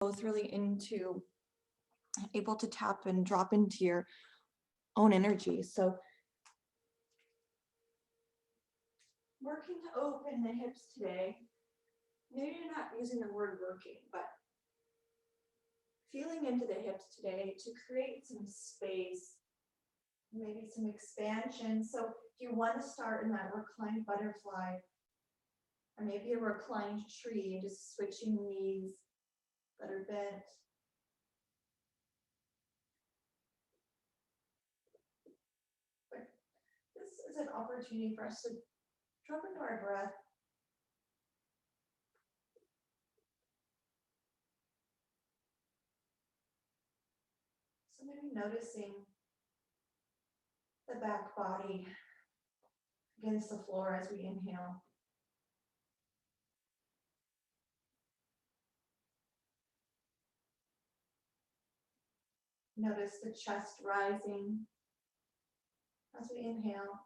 both really into able to tap and drop into your own energy. So working to open the hips today. Maybe you're not using the word working, but feeling into the hips today to create some space, maybe some expansion. So if you want to start in that reclined butterfly, or maybe a reclined tree, just switching knees that are bent. But this is an opportunity for us to drop into our breath. So maybe noticing the back body against the floor as we inhale. Notice the chest rising as we inhale.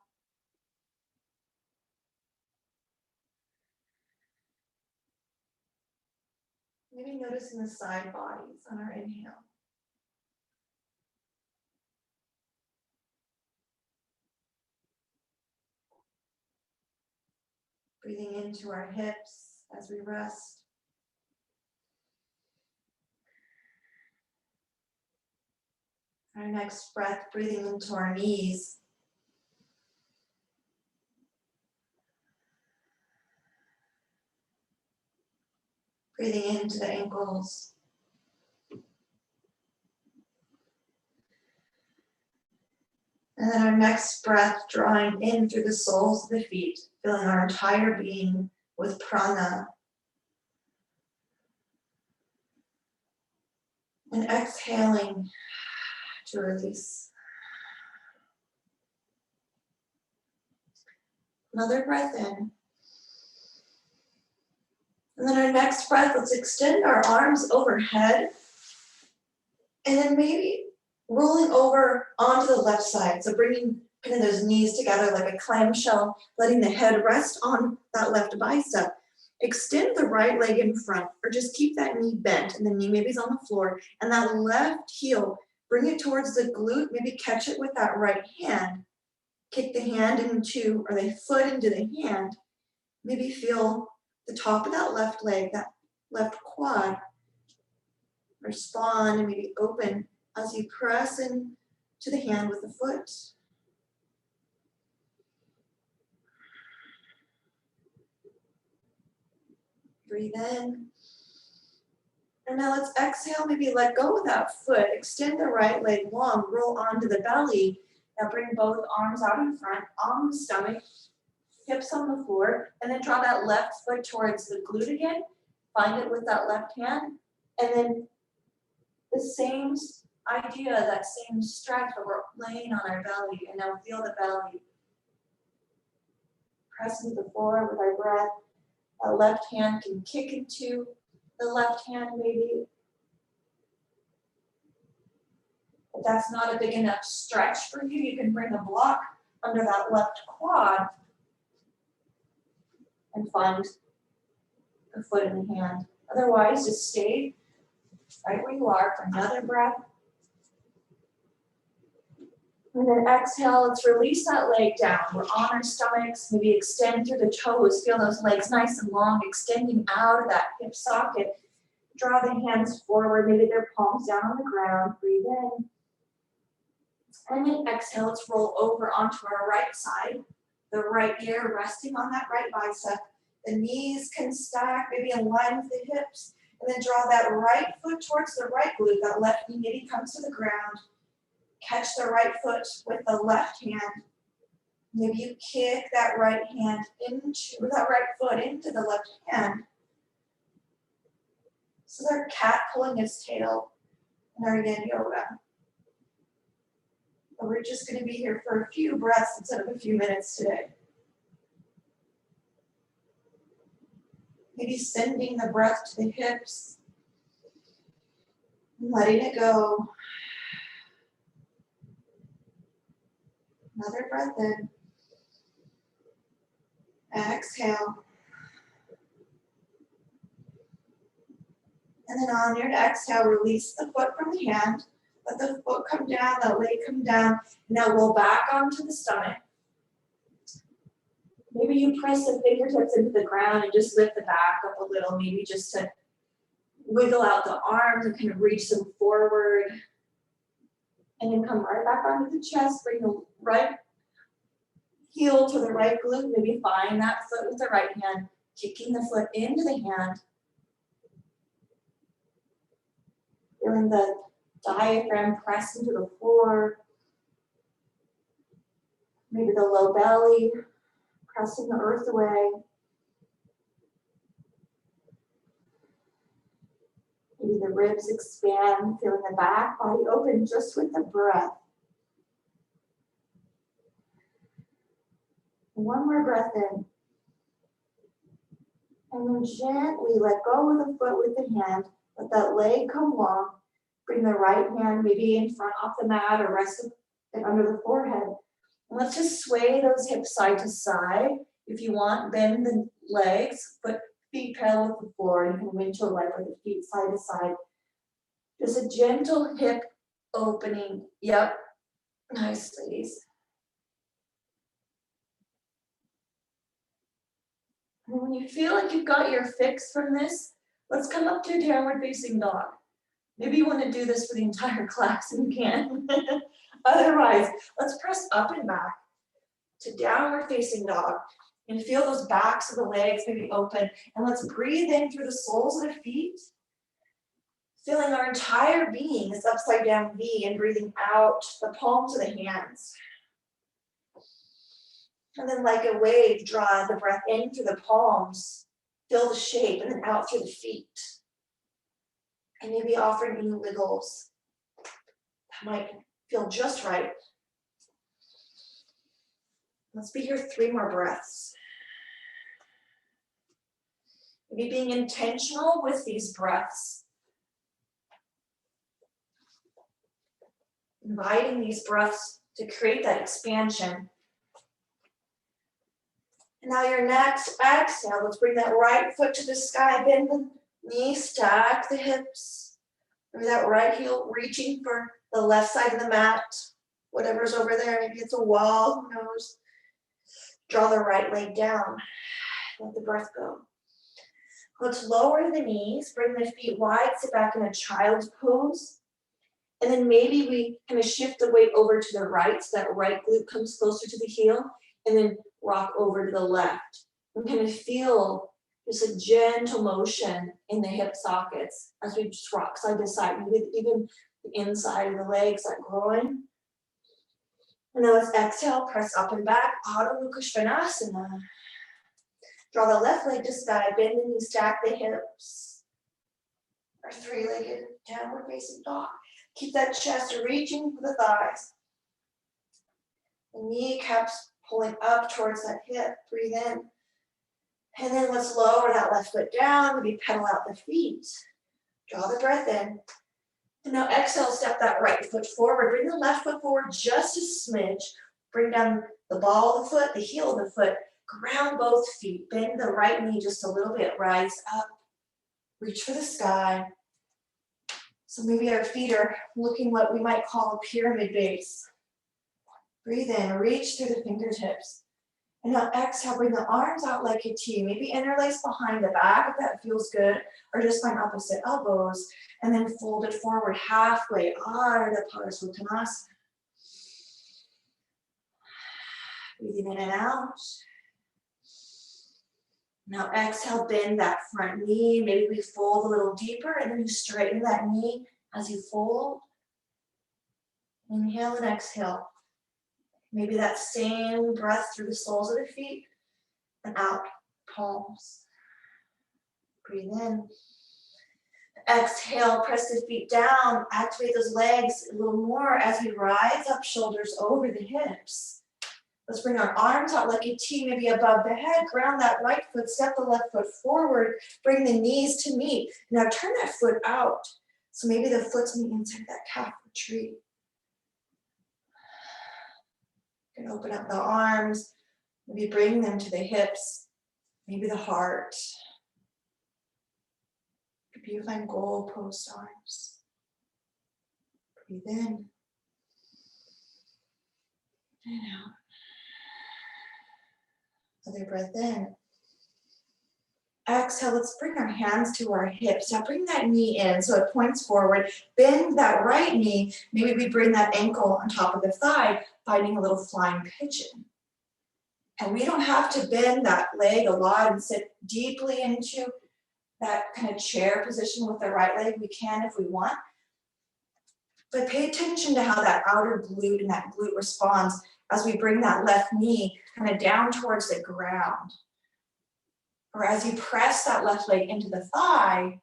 Maybe noticing the side bodies on our inhale. Breathing into our hips as we rest. Our next breath, breathing into our knees. Breathing into the ankles. And then our next breath, drawing in through the soles of the feet, filling our entire being with prana. And exhaling to release. Another breath in. And then our next breath, let's extend our arms overhead. And then maybe rolling over onto the left side. So bringing kind of those knees together like a clamshell, letting the head rest on that left bicep. Extend the right leg in front, or just keep that knee bent, and the knee maybe is on the floor. And that left heel, bring it towards the glute, maybe catch it with that right hand. Kick the hand into, or the foot into the hand. Maybe feel the top of that left leg, that left quad, or spawn, and maybe open as you press in to the hand with the foot. Breathe in. And now let's exhale, maybe let go of that foot, extend the right leg long, roll onto the belly. Now bring both arms out in front, on the stomach, hips on the floor, and then draw that left foot towards the glute again. Find it with that left hand. And then the same idea, that same stretch, but we're laying on our belly. And now feel the belly. Press into the floor with our breath. That left hand can kick into the left hand maybe. If that's not a big enough stretch for you, you can bring a block under that left quad and find the foot in the hand. Otherwise, just stay right where you are for another breath. And then exhale, let's release that leg down. We're on our stomachs, maybe extend through the toes. Feel those legs nice and long, extending out of that hip socket. Draw the hands forward, maybe their palms down on the ground. Breathe in. And then exhale, let's roll over onto our right side. The right ear resting on that right bicep. The knees can stack, maybe in line with the hips. And then draw that right foot towards the right glute. That left knee maybe comes to the ground. Catch the right foot with the left hand. Maybe you kick that right hand into, or that right foot into the left hand. So they're cat pulling its tail in our yin yoga. But we're just going to be here for a few breaths instead of a few minutes today. Maybe sending the breath to the hips, letting it go. Another breath in. Exhale. And then on your exhale, release the foot from the hand. Let the foot come down, the leg come down. Now roll back onto the stomach. Maybe you press the fingertips into the ground and just lift the back up a little, maybe just to wiggle out the arms and kind of reach them forward. And then come right back onto the chest, bring the right heel to the right glute, maybe find that foot with the right hand, kicking the foot into the hand. Feeling the diaphragm press into the floor. Maybe the low belly pressing the earth away. Maybe the ribs expand, feeling the back body open just with the breath. One more breath in. And then gently let go of the foot with the hand. Let that leg come long. Bring the right hand maybe in front off the mat or rest it under the forehead. And let's just sway those hips side to side. If you want, bend the legs, feet parallel with the floor, and you can windshield wiper the feet side to side. Just a gentle hip opening. Yep. Nice, ladies. And when you feel like you've got your fix from this, let's come up to a downward facing dog. Maybe you want to do this for the entire class and you can. Otherwise, let's press up and back to downward facing dog and feel those backs of the legs maybe open. And let's breathe in through the soles of the feet, feeling our entire being is upside down V and breathing out the palms of the hands. And then like a wave, draw the breath in through the palms, feel the shape, and then out through the feet. And maybe offering any wiggles that might feel just right. Let's be here 3 more breaths. Maybe being intentional with these breaths. Inviting these breaths to create that expansion. And now your next exhale, let's bring that right foot to the sky, bend the knees, stack the hips. Maybe that right heel reaching for the left side of the mat, whatever's over there, maybe it's a wall, who knows. Draw the right leg down, let the breath go. Let's lower the knees, bring the feet wide, sit back in a child's pose. And then maybe we kind of shift the weight over to the right, so that right glute comes closer to the heel, and then rock over to the left. And kind of feel just a gentle motion in the hip sockets as we just rock side to side, maybe even the inside of the legs, that groin. And then let's exhale, press up and back, Adho Mukha Svanasana. Draw the left leg to sky, bend the knees, stack the hips. Our 3-legged downward facing dog. Keep that chest reaching for the thighs. The kneecaps pulling up towards that hip. Breathe in. And then let's lower that left foot down. Maybe pedal out the feet. Draw the breath in. And now exhale, step that right foot forward. Bring the left foot forward just a smidge. Bring down the ball of the foot, the heel of the foot. Ground both feet. Bend the right knee just a little bit. Rise up. Reach for the sky. So maybe our feet are looking what we might call a pyramid base. Breathe in, reach through the fingertips. And now exhale, bring the arms out like a T. Maybe interlace behind the back if that feels good, or just find opposite elbows. And then fold it forward halfway, Ardha Parasuttanasana. Breathing in and out. Now exhale, bend that front knee. Maybe we fold a little deeper, and then you straighten that knee as you fold. Inhale and exhale. Maybe that same breath through the soles of the feet and out, palms. Breathe in. Exhale, press the feet down, activate those legs a little more as we rise up, shoulders over the hips. Let's bring our arms out like a T, maybe above the head. Ground that right foot, step the left foot forward. Bring the knees to meet. Now turn that foot out. So maybe the foot's on the inside of that calf retreat. You can open up the arms. Maybe bring them to the hips. Maybe the heart. Maybe you find goalpost arms. Breathe in and out. Other breath in. Exhale, let's bring our hands to our hips. Now bring that knee in so it points forward. Bend that right knee. Maybe we bring that ankle on top of the thigh, finding a little flying pigeon. And we don't have to bend that leg a lot and sit deeply into that kind of chair position with the right leg. We can if we want. But pay attention to how that outer glute and that glute responds as we bring that left knee kind of down towards the ground. Or as you press that left leg into the thigh,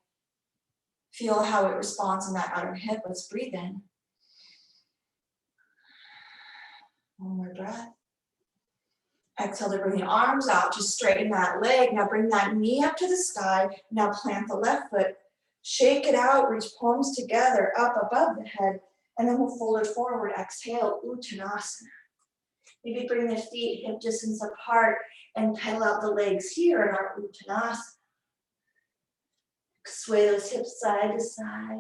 feel how it responds in that outer hip. Let's breathe in. One more breath. Exhale to bring the arms out to straighten that leg. Now bring that knee up to the sky. Now plant the left foot. Shake it out, reach palms together up above the head, and then we'll fold it forward. Exhale, Uttanasana. Maybe bring the feet hip distance apart and pedal out the legs here in our Uttanasana. Sway those hips side to side.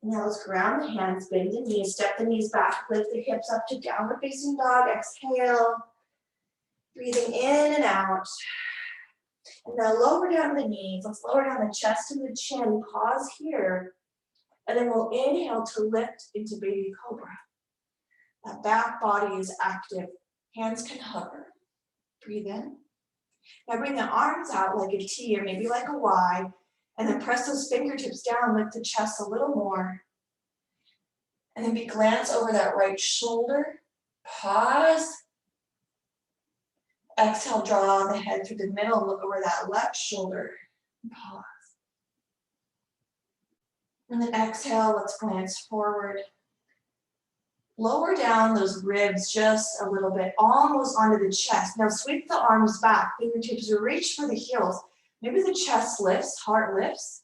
Now let's ground the hands, bend the knees, step the knees back, lift the hips up to downward facing dog. Exhale, breathing in and out. And now lower down the knees. Let's lower down the chest and the chin. Pause here. And then we'll inhale to lift into baby cobra. That back body is active. Hands can hover. Breathe in. Now bring the arms out like a T or maybe like a Y. And then press those fingertips down, lift the chest a little more. And then we glance over that right shoulder. Pause. Exhale, draw the head through the middle, look over that left shoulder. Pause. And then exhale, let's glance forward. Lower down those ribs just a little bit, almost onto the chest. Now sweep the arms back, fingertips reach for the heels. Maybe the chest lifts, heart lifts.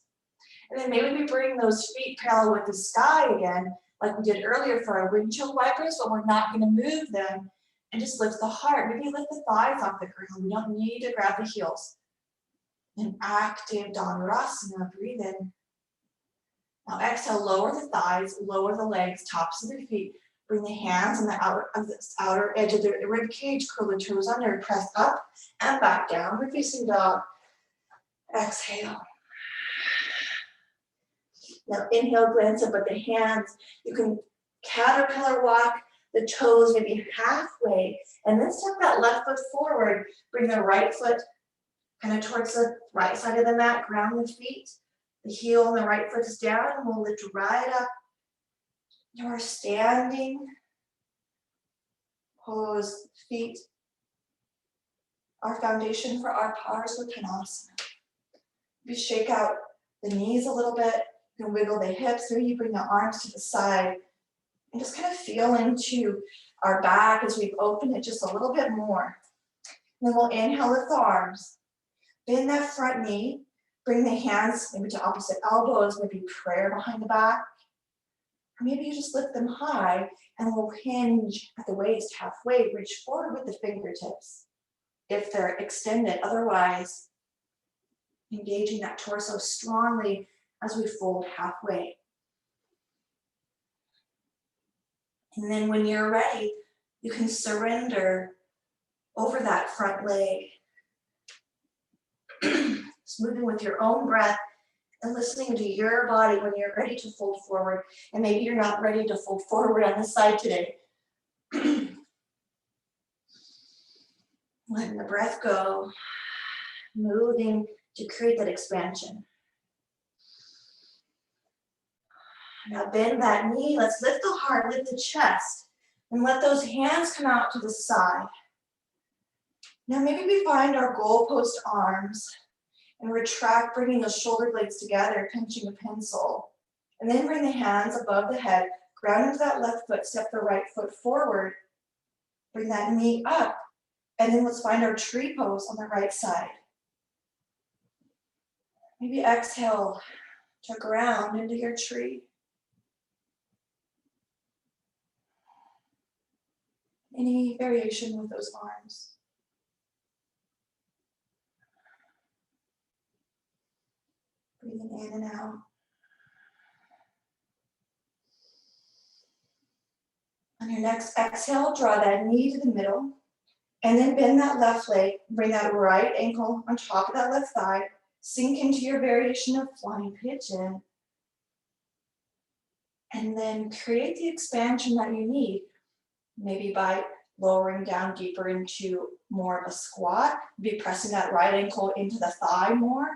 And then maybe we bring those feet parallel with the sky again, like we did earlier for our windshield wipers, but we're not going to move them. And just lift the heart. Maybe lift the thighs off the ground. We don't need to grab the heels. An active Dhanurasana. Breathe in. Now exhale, lower the thighs, lower the legs, tops of the feet. Bring the hands on the outer edge of the rib cage, curl the toes under, press up and back down. We're facing dog. Exhale. Now inhale, glance up at the hands. You can caterpillar walk the toes maybe halfway, and then step that left foot forward. Bring the right foot kind of towards the right side of the mat, ground the feet. The heel on the right foot is down, and we'll lift right up to our standing pose. Feet, our foundation for our Parsvottanasana. We shake out the knees a little bit. You can wiggle the hips. Maybe you bring the arms to the side. And just kind of feel into our back as we've opened it just a little bit more. And then we'll inhale, lift the arms. Bend that front knee. Bring the hands maybe to opposite elbows, maybe prayer behind the back. Or maybe you just lift them high and we'll hinge at the waist halfway. Reach forward with the fingertips if they're extended. Otherwise, engaging that torso strongly as we fold halfway. And then when you're ready, you can surrender over that front leg. Just moving with your own breath and listening to your body when you're ready to fold forward. And maybe you're not ready to fold forward on this side today. Letting the breath go, moving to create that expansion. Now bend that knee. Let's lift the heart, lift the chest, and let those hands come out to the side. Now maybe we find our goalpost arms and retract, bringing those shoulder blades together, pinching a pencil. And then bring the hands above the head, ground into that left foot, step the right foot forward. Bring that knee up, and then let's find our tree pose on the right side. Maybe exhale to ground into your tree. Any variation with those arms. Breathing in and out. On your next exhale, draw that knee to the middle, and then bend that left leg, bring that right ankle on top of that left thigh, sink into your variation of flying pigeon, and then create the expansion that you need, maybe by lowering down deeper into more of a squat, maybe pressing that right ankle into the thigh more,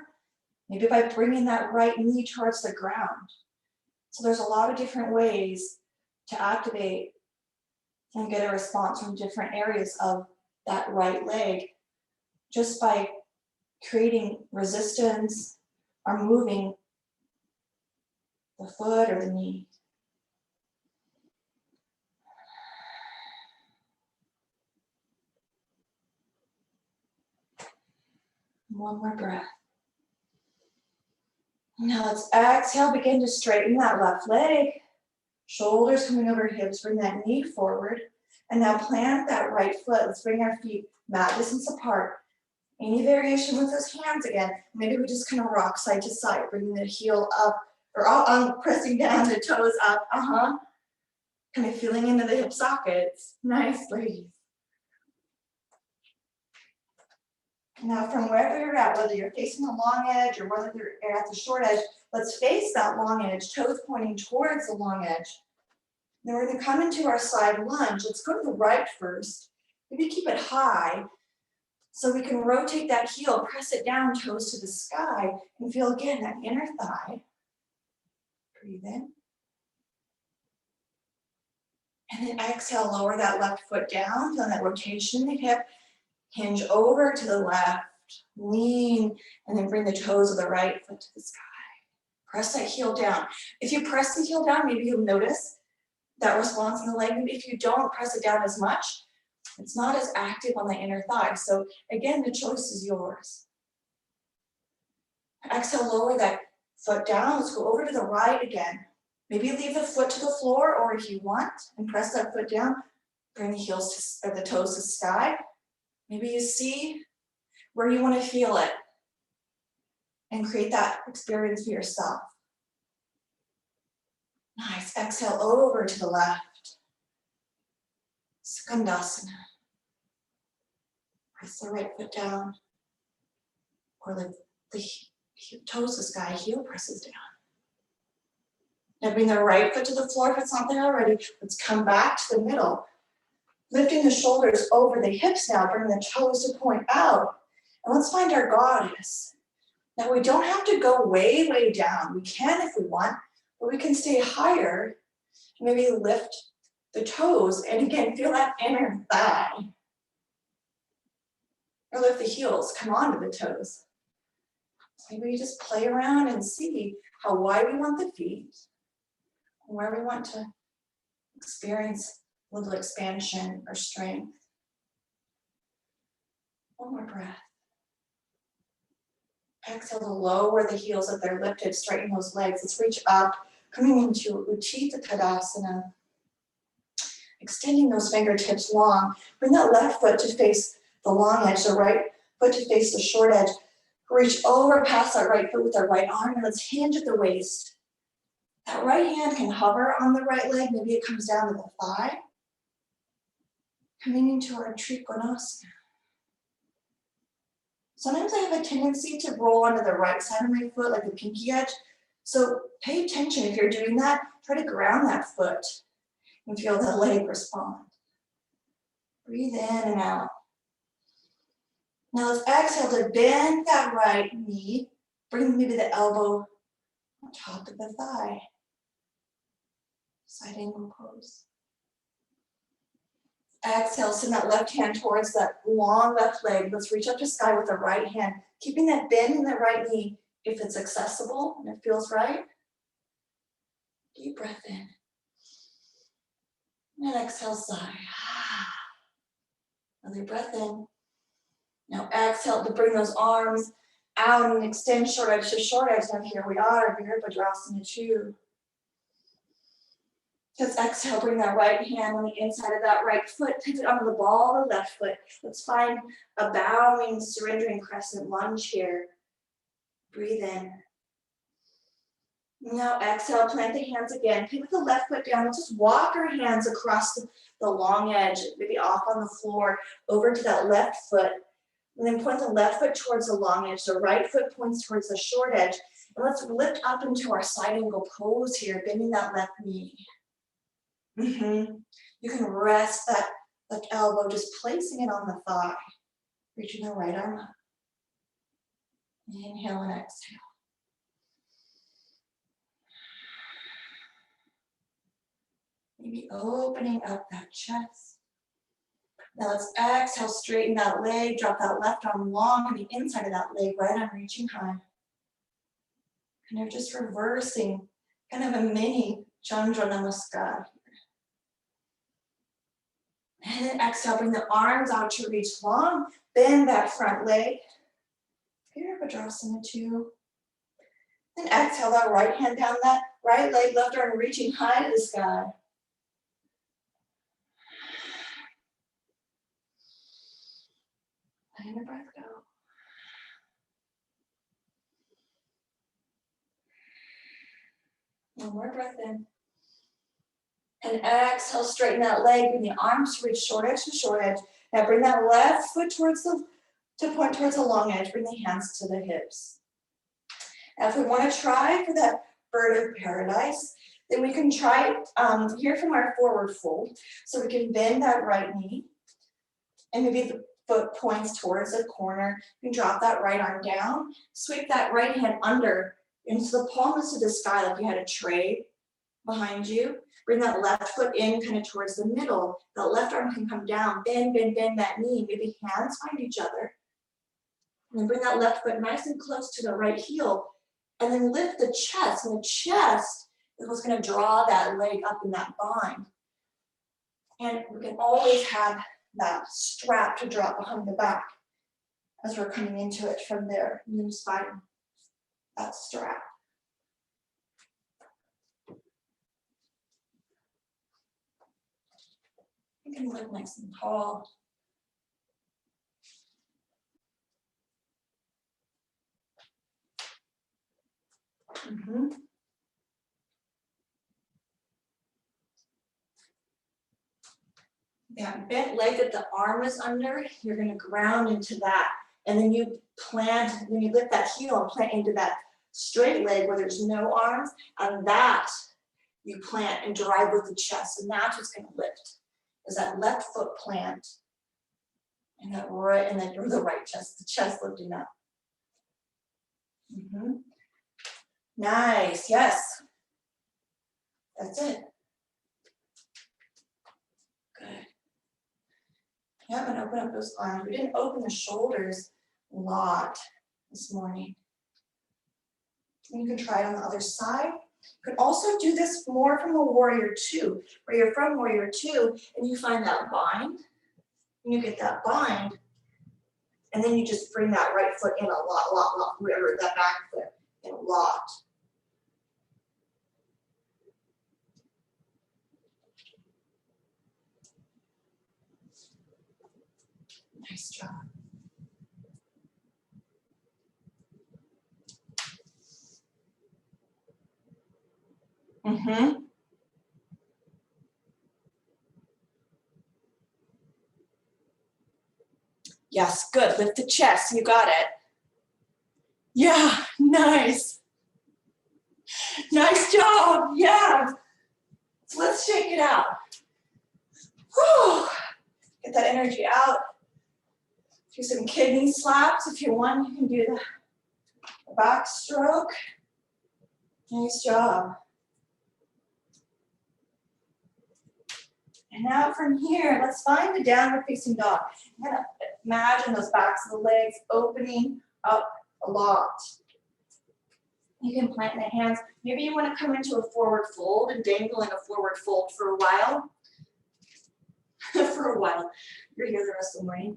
maybe by bringing that right knee towards the ground. So there's a lot of different ways to activate and get a response from different areas of that right leg just by creating resistance or moving the foot or the knee. One more breath. Now let's exhale, begin to straighten that left leg. Shoulders coming over hips, bring that knee forward. And now plant that right foot. Let's bring our feet mat distance apart. Any variation with those hands again. Maybe we just kind of rock side to side, bringing the heel up, or pressing down the toes up. Kind of feeling into the hip sockets. Nice, ladies. Now from wherever you're at, whether you're facing the long edge or whether you're at the short edge, let's face that long edge, toes pointing towards the long edge. Then we're going to come into our side lunge. Let's go to the right first. Maybe keep it high so we can rotate that heel, press it down, toes to the sky, and feel again that inner thigh. Breathe in. And then exhale, lower that left foot down, feel that rotation in the hip. Hinge over to the left, lean, and then bring the toes of the right foot to the sky. Press that heel down. If you press the heel down, maybe you'll notice that response in the leg. Maybe if you don't press it down as much, it's not as active on the inner thigh. So again, the choice is yours. Exhale, lower that foot down. Let's go over to the right again. Maybe leave the foot to the floor, or if you want, and press that foot down, bring the heels to, or the toes to the sky. Maybe you see where you want to feel it and create that experience for yourself. Nice. Exhale over to the left. Skandasana. Press the right foot down. Or the toes to the sky, heel presses down. Now bring the right foot to the floor if it's not there already. Let's come back to the middle. Lifting the shoulders over the hips now, bring the toes to point out. And let's find our goddess. Now we don't have to go way, way down. We can if we want, but we can stay higher. Maybe lift the toes, and again, feel that inner thigh. Or lift the heels, come onto the toes. Maybe we just play around and see how wide we want the feet, and where we want to experience a little expansion or strength. One more breath. Exhale to lower the heels if they're lifted, straighten those legs. Let's reach up, coming into Utthita Tadasana. Extending those fingertips long. Bring that left foot to face the long edge, the right foot to face the short edge. Reach over past that right foot with our right arm, and let's hinge at the waist. That right hand can hover on the right leg. Maybe it comes down to the thigh. Coming into our Trikonasana. Sometimes I have a tendency to roll onto the right side of my foot, like the pinky edge. So pay attention if you're doing that. Try to ground that foot and feel the leg respond. Breathe in and out. Now let's exhale to bend that right knee. Bring maybe the elbow on top of the thigh. Side angle pose. Exhale, send that left hand towards that long left leg. Let's reach up to sky with the right hand, keeping that bend in the right knee if it's accessible and it feels right. Deep breath in. And exhale, sigh. Another breath in. Now exhale to bring those arms out and extend short edge to short edge. Now here we are, Virabhadrasana 2. Let's exhale, bring that right hand on the inside of that right foot, pivot onto the ball of the left foot. Let's find a bowing, surrendering crescent lunge here. Breathe in. Now exhale, plant the hands again. Pivot the left foot down. We'll just walk our hands across the long edge, maybe off on the floor, over to that left foot. And then point the left foot towards the long edge. The right foot points towards the short edge. And let's lift up into our side angle pose here, bending that left knee. You can rest that left elbow, just placing it on the thigh. Reaching the right arm up. Inhale and exhale. Maybe opening up that chest. Now let's exhale, straighten that leg, drop that left arm long on the inside of that leg, right arm reaching high. Kind of just reversing, kind of a mini Chandra Namaskar. And then exhale, bring the arms out to reach long, bend that front leg. Virabhadrasana 2. Then exhale that right hand down that right leg, left arm reaching high to the sky. Letting the breath go. One more breath in. And exhale, straighten that leg, bring the arms to reach short edge to short edge. Now bring that left foot towards to point towards the long edge. Bring the hands to the hips. Now if we want to try for that bird of paradise, then we can try here from our forward fold. So we can bend that right knee. And maybe the foot points towards the corner. You can drop that right arm down. Sweep that right hand under into the palms of the sky like you had a tray behind you. Bring that left foot in kind of towards the middle. That left arm can come down. Bend, bend, bend that knee. Maybe hands find each other. And then bring that left foot nice and close to the right heel. And then lift the chest. And the chest is what's going to draw that leg up in that bind. And we can always have that strap to drop behind the back as we're coming into it from there. And then just find that strap. You can lift nice and tall. That bent leg that the arm is under, you're going to ground into that. And then you plant, when you lift that heel and plant into that straight leg where there's no arms, and that you plant and drive with the chest. And that's what's going to lift, is that left foot plant. And that right, and then the right chest, the chest lifting up. Nice, yes. That's it. Good. Yep, and open up those arms. We didn't open the shoulders a lot this morning. And you can try it on the other side. You can also do this more from a warrior 2, where you're from warrior 2 and you find that bind, and you get that bind, and then you just bring that right foot in a lot, wherever that back foot in a lot. Nice job. Yes, good. Lift the chest. You got it. Yeah, nice. Nice job. Yeah. So let's shake it out. Whew. Get that energy out. Do some kidney slaps. If you want, you can do the back stroke. Nice job. And now from here, let's find the downward facing dog. I'm gonna imagine those backs of the legs opening up a lot. You can plant the hands. Maybe you want to come into a forward fold and dangle in a forward fold for a while. For a while. You're here the rest of the morning.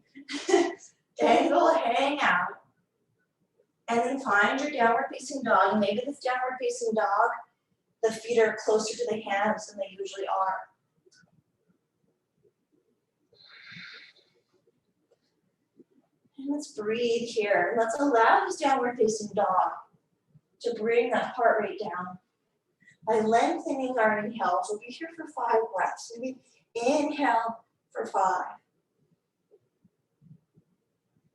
Dangle, hang out. And then find your downward facing dog. And maybe this downward facing dog, the feet are closer to the hands than they usually are. And let's breathe here. Let's allow this downward facing dog to bring that heart rate down. by lengthening our inhales. We'll be here for 5 breaths. Maybe inhale for 5.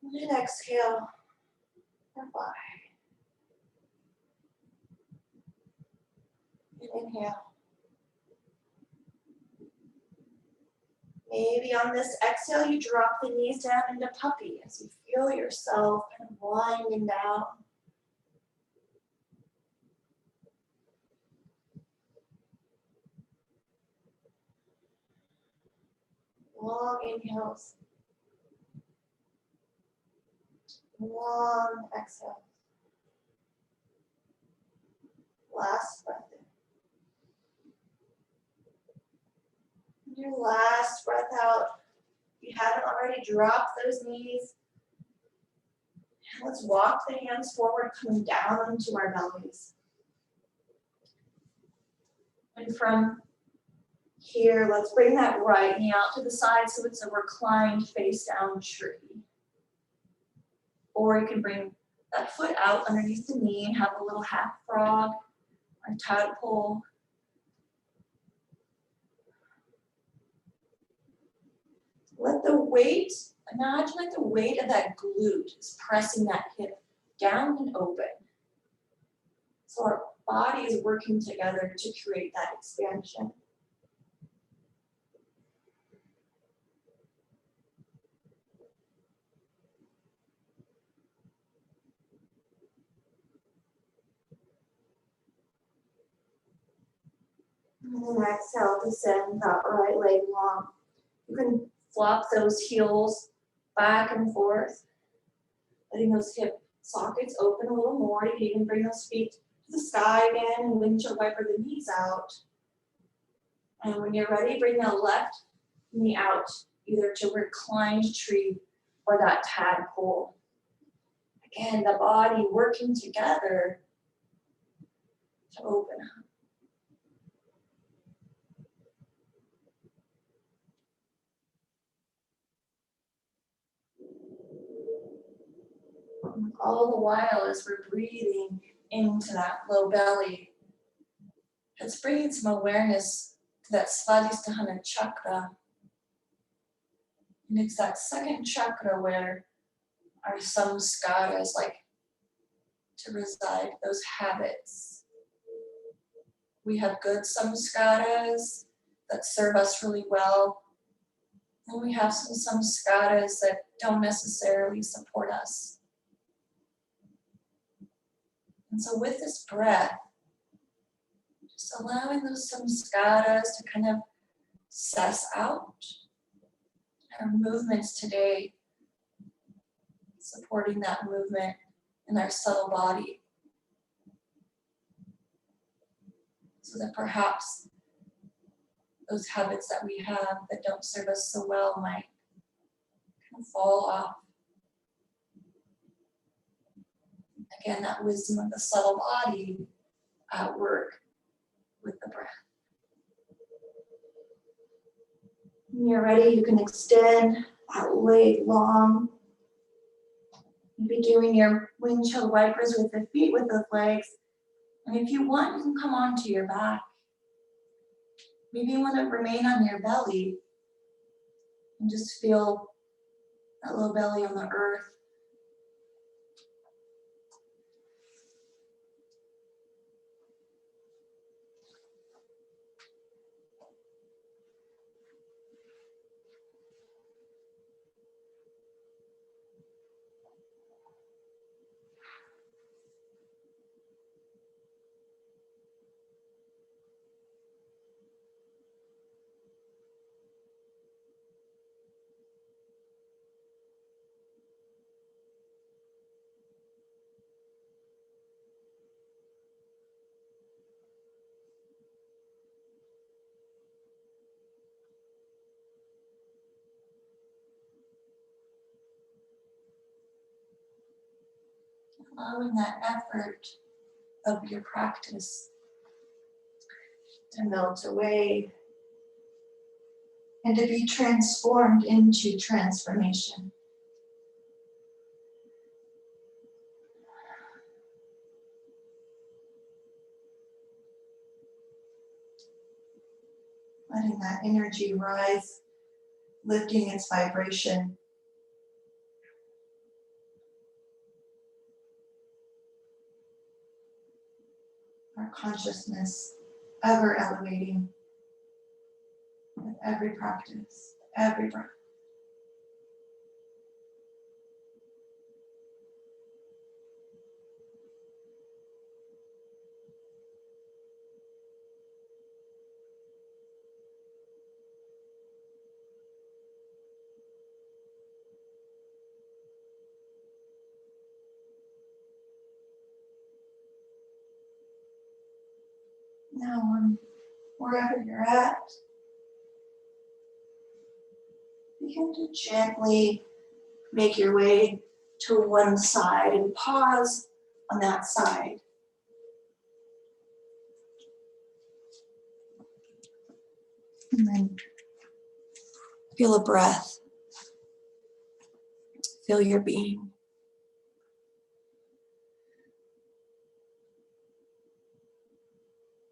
And then exhale for 5. And inhale. Maybe on this exhale, you drop the knees down into puppy as you feel yourself kind of winding down. Long inhales. Long exhale. Last breath in. Your last breath out. If you haven't already, drop those knees. And let's walk the hands forward, coming down into our bellies. And from here, let's bring that right knee out to the side so it's a reclined face down tree. Or you can bring that foot out underneath the knee and have a little half frog or tadpole. Let the weight, imagine like the weight of that glute is pressing that hip down and open. So our body is working together to create that expansion. And then exhale to send that right leg long. You can flop those heels back and forth, letting those hip sockets open a little more. You can even bring those feet to the sky again and windshield wiper the knees out. And when you're ready, bring the left knee out, either to reclined tree or that tadpole. Again, the body working together to open up. All the while, as we're breathing into that low belly, it's bringing some awareness to that Svadhisthana chakra. And it's that second chakra where our samskaras like to reside, those habits. We have good samskaras that serve us really well, and we have some samskaras that don't necessarily support us. And so with this breath, just allowing those samskaras to kind of suss out. Our movements today, supporting that movement in our subtle body. So that perhaps those habits that we have that don't serve us so well might kind of fall off. Again, that wisdom of the subtle body at work with the breath. When you're ready, you can extend that leg long. Maybe doing your windshield wipers with the feet, with the legs. And if you want, you can come onto your back. Maybe you want to remain on your belly and just feel that little belly on the earth. Allowing that effort of your practice to melt away and to be transformed into transformation. letting that energy rise, lifting its vibration. Our consciousness ever elevating with every practice, every breath. Now, wherever you're at, begin to gently make your way to one side and pause on that side. And then feel a breath. Feel your being.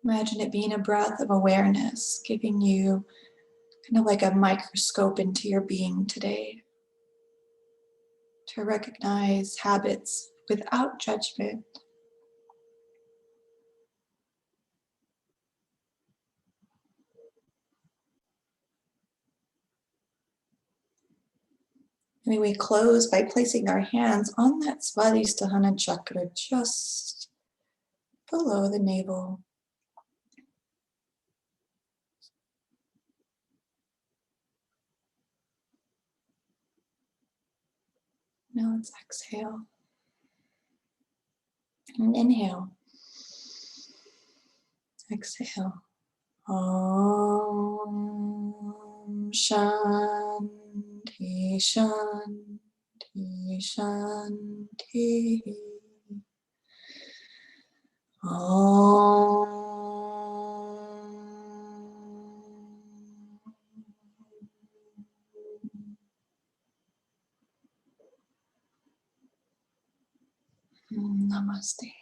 Imagine it being a breath of awareness, giving you kind of like a microscope into your being today, to recognize habits without judgment. And we close by placing our hands on that Svadhisthana chakra just below the navel. Now let's exhale and inhale. Exhale. Om Shanti Shanti Shanti. Om. Namaste.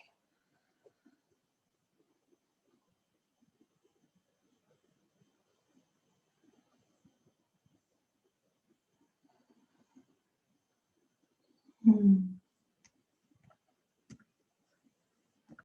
Hmm.